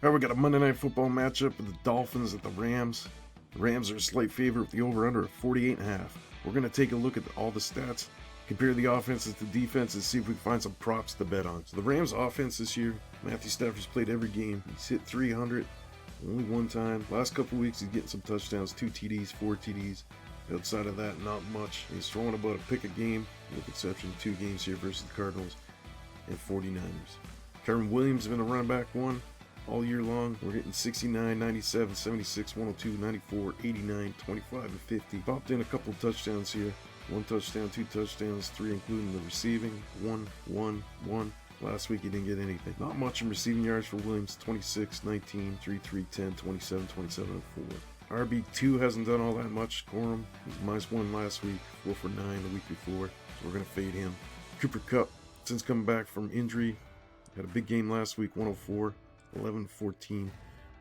All right, we got a Monday Night Football matchup with the Dolphins at the Rams. The Rams are a slight favorite with the over-under of 48.5. We're going to take a look at all the stats, compare the offenses to defenses, see if we can find some props to bet on. So the Rams offense this year, Matthew Stafford's played every game. He's hit 300 only one time. Last couple weeks he's getting some touchdowns, 2 TDs, 4 TDs. Outside of that, not much. He's throwing about a pick a game, with exception of 2 games here versus the Cardinals and 49ers. Kyren Williams has been a running back one all year long. We're hitting 69, 97, 76, 102, 94, 89, 25, and 50. Popped in a couple touchdowns here. 1 touchdown, 2 touchdowns, 3 including the receiving. 1, 1, 1. Last week he didn't get anything. Not much in receiving yards for Williams. 26, 19, 3, 3, 10, 27, 27, and 4. RB2 hasn't done all that much. Corum was -1 last week, 4 for 9 the week before. So we're going to fade him. Cooper Kupp, since coming back from injury, had a big game last week, 104. 11, 14,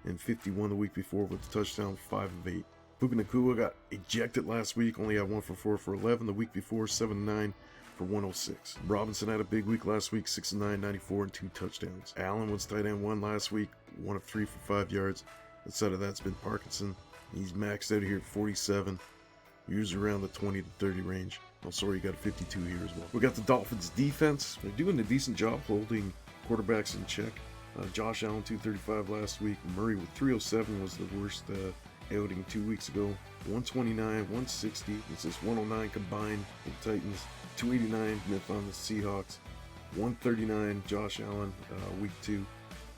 and 51 the week before with the touchdown, 5 of 8. Puka Nacua got ejected last week, only had 1 for 4 for 11. The week before, 7 9 for 106. Robinson had a big week last week, 6 9, 94, and 2 touchdowns. Allen was tight end 1 last week, 1 of 3 for 5 yards. Outside of that, it's been Parkinson. He's maxed out here at 47, usually around the 20 to 30 range. Also, he got a 52 here as well. We got the Dolphins defense. They're doing a decent job holding quarterbacks in check. Josh Allen 235 last week. Murray with 307 was the worst outing 2 weeks ago. 129, 160. This is 109 combined with the Titans. 289 Smith on the Seahawks. 139 Josh Allen week 2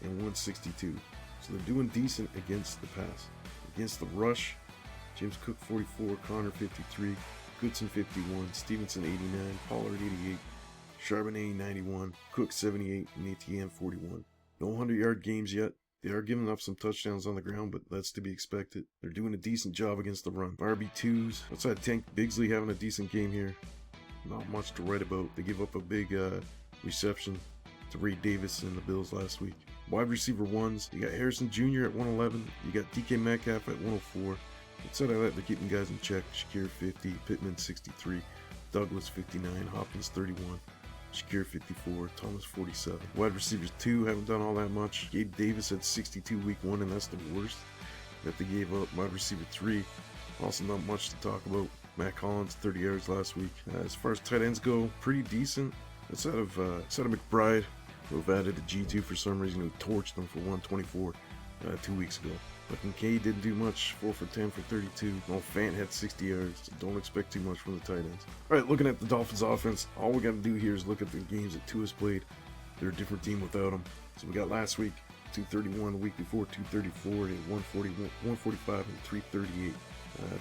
and 162. So they're doing decent against the pass. Against the rush, James Cook 44, Connor 53, Goodson 51, Stevenson 89, Pollard 88, Charbonnet 91, Cook 78, and ATM 41. No 100-yard games yet. They are giving up some touchdowns on the ground, but that's to be expected. They're doing a decent job against the run. RB2s. Outside Tank Bigsley having a decent game here. Not much to write about. They give up a big reception to Ray Davis and the Bills last week. Wide receiver ones. You got Harrison Jr. at 111. You got DK Metcalf at 104. Outside of that, they're keeping guys in check. Shakir 50, Pittman 63, Douglas 59, Hopkins 31. Shakir 54, Thomas 47. Wide receivers 2 haven't done all that much. Gabe Davis had 62 week 1, and that's the worst that they gave up. Wide receiver 3, also not much to talk about. Matt Collins 30 yards last week. As far as tight ends go, pretty decent. Outside of McBride, who have added a G2 for some reason, who torched them for 124 2 weeks ago. But Kincaid didn't do much, 4 for 10 for 32. Noel Fant had 60 yards, so don't expect too much from the tight ends. All right, looking at the Dolphins offense, all we got to do here is look at the games that Tua's played. They're a different team without him. So we got last week, 231, the week before, 234, and 145, and 338.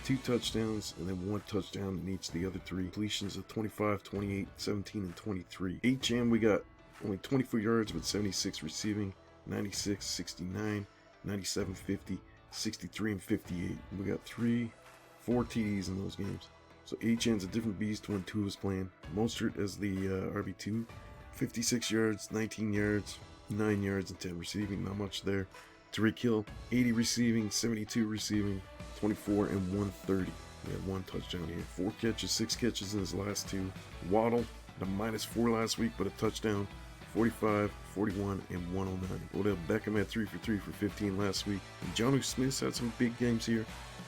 2 touchdowns, and then 1 touchdown in each of the other 3. Completions of 25, 28, 17, and 23. HM, we got only 24 yards, but 76 receiving, 96, 69, 97, 50, 63, and 58. We got 4 TDs in those games. So HN's a different beast when Tua was playing. Mostert as the RB2, 56 yards, 19 yards, 9 yards, and 10 receiving. Not much there. Tariq Hill, 80 receiving, 72 receiving, 24, and 130. We had 1 touchdown here. 4 catches, 6 catches in his last 2. Waddle, a -4 last week, but a touchdown. 45, 41, and 109. Odell Beckham had 3 for 3 for 15 last week. And Jonnu Smith had some big games here.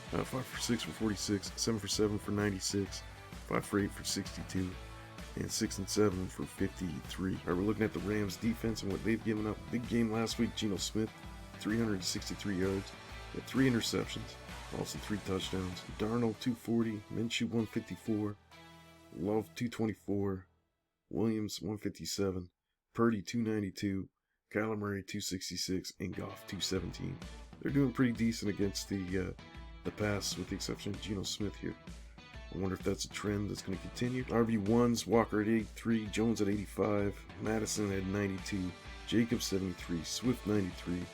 5 for 6 for 46, 7 for 7 for 96, 5 for 8 for 62, and 6 and 7 for 53. All right, we're looking at the Rams defense and what they've given up. Big game last week, Geno Smith, 363 yards, had 3 interceptions, also 3 touchdowns. Darnold, 240, Minshew, 154, Love, 224, Williams, 157, Purdy 292, Kyler Murray 266, and Goff 217. They're doing pretty decent against the pass, with the exception of Geno Smith here. I wonder if that's a trend that's going to continue. RB1s, Walker at 83, Jones at 85, Madison at 92, Jacobs 73, Swift 93,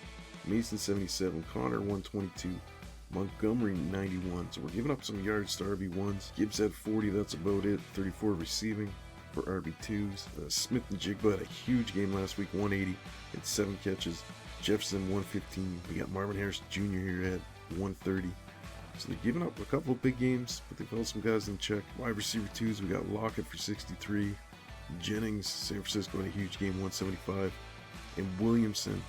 Mason 77, Connor 122, Montgomery 91. So we're giving up some yards to RB1s. Gibbs had 40, that's about it. 34 receiving for RB2s. Smith and Jigba had a huge game last week, 180 and 7 catches. Jefferson 115. We got Marvin Harrison Jr. here at 130. So they're giving up a couple of big games, but they've held some guys in check. Wide receiver 2s, we got Lockett for 63. Jennings, San Francisco had a huge game, 175. and Williamson,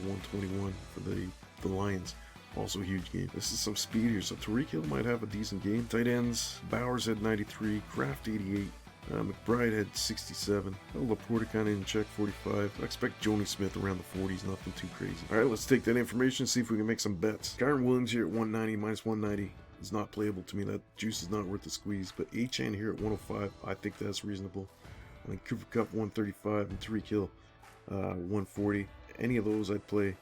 121 for the Lions. Also a huge game. This is some speed here, so Tyreek Hill might have a decent game. Tight ends, Bowers had 93, Kraft 88, McBride had 67. Laporta kind of in check, 45. I expect Joni Smith around the 40s, nothing too crazy. All right, let's take that information, see if we can make some bets. Kyron Williams here at 190, minus 190 is not playable to me. That juice is not worth the squeeze. But Achane here at 105, I think that's reasonable. I think Cooper Kupp 135 and Tyreek Hill 140. Any of those I'd play.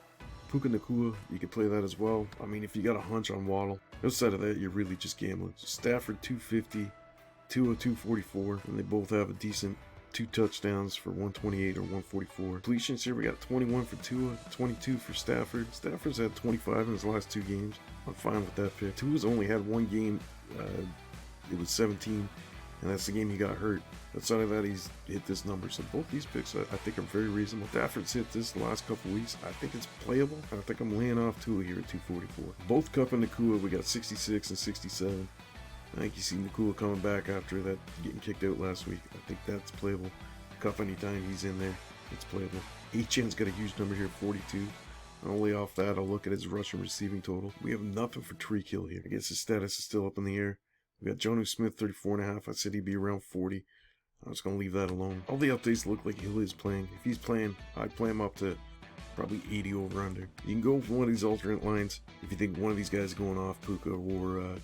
Puka Nacua, you could play that as well. I mean, if you got a hunch on Waddle, outside of that, you're really just gambling. Stafford 250, Tua 244, and they both have a decent 2 touchdowns for 128 or 144. Completions here, we got 21 for Tua, 22 for Stafford. Stafford's had 25 in his last 2 games. I'm fine with that pick. Tua's only had 1 game, it was 17, and that's the game he got hurt. Outside of that, he's hit this number. So both these picks, I think, are very reasonable. Stafford's hit this the last couple weeks. I think it's playable. I think I'm laying off Tua here at 244. Both Kupp and Nacua, we got 66 and 67. I think you see Nacua coming back after that getting kicked out last week. I think that's playable. Kupp, anytime he's in there, it's playable. Achane's got a huge number here, 42. I'll lay off that. I'll look at his rushing receiving total. We have nothing for Tyreek Hill here. I guess his status is still up in the air. We got Jonnu Smith, 34.5. I said he'd be around 40. I'm just going to leave that alone. All the updates look like Hill is playing. If he's playing, I'd play him up to probably 80 over under. You can go for one of these alternate lines if you think one of these guys going off, Puka or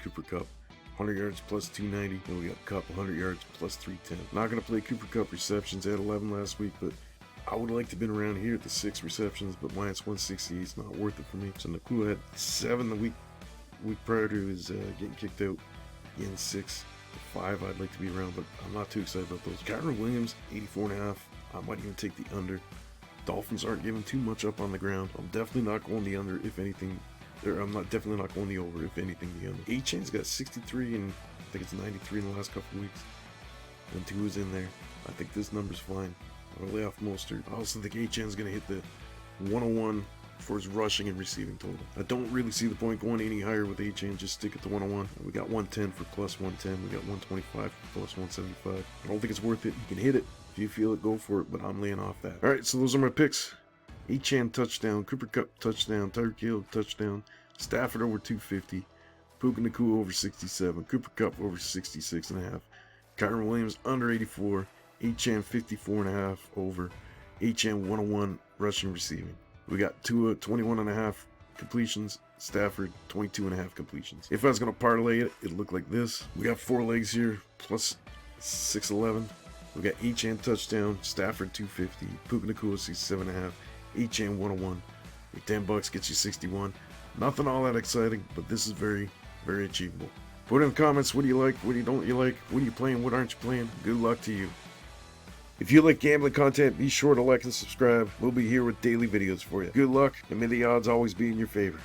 Cooper Kupp. 100 yards plus 290. And we got Kupp 100 yards plus 310. Not going to play Cooper Kupp receptions. At 11 last week, but I would like to have been around here at the 6 receptions, but minus 160 is not worth it for me. So Nacua had 7 the week prior to his getting kicked out. In 6 to 5, I'd like to be around, but I'm not too excited about those. Kyron Williams, 84.5. I might even take the under. Dolphins aren't giving too much up on the ground. I'm definitely not going the under, if anything. Definitely not going the over, if anything, the under. Achane's got 63, and I think it's 93 in the last couple weeks. And 2 is in there. I think this number's fine. I'm going to lay off Mostert. I also think Achane's going to hit the 101 for his rushing and receiving total. I don't really see the point going any higher with Achane. Just stick at the 101. We got 110 for plus 110. We got 125 for plus 175. I don't think it's worth it. You can hit it. If you feel it, go for it, but I'm laying off that. All right, so those are my picks. Achane touchdown, Cooper Kupp touchdown, Tyreek Hill touchdown, Stafford over 250, Puka Nacua over 67, Cooper Kupp over 66.5, Kyron Williams under 84, Achane 54.5 over, Achane 101 rushing receiving. We got Tua 21.5 completions, Stafford 22.5 completions. If I was going to parlay it, it'd look like this. We got 4 legs here, plus 611. We got Achane touchdown, Stafford 250, Puka Nacua 67.5, Achane 101. Your $10 gets you 61. Nothing all that exciting, but this is very, very achievable. Put in the comments, what do you like, what do you don't you like, what are you playing, what aren't you playing? Good luck to you. If you like gambling content, be sure to like and subscribe. We'll be here with daily videos for you. Good luck, and may the odds always be in your favor.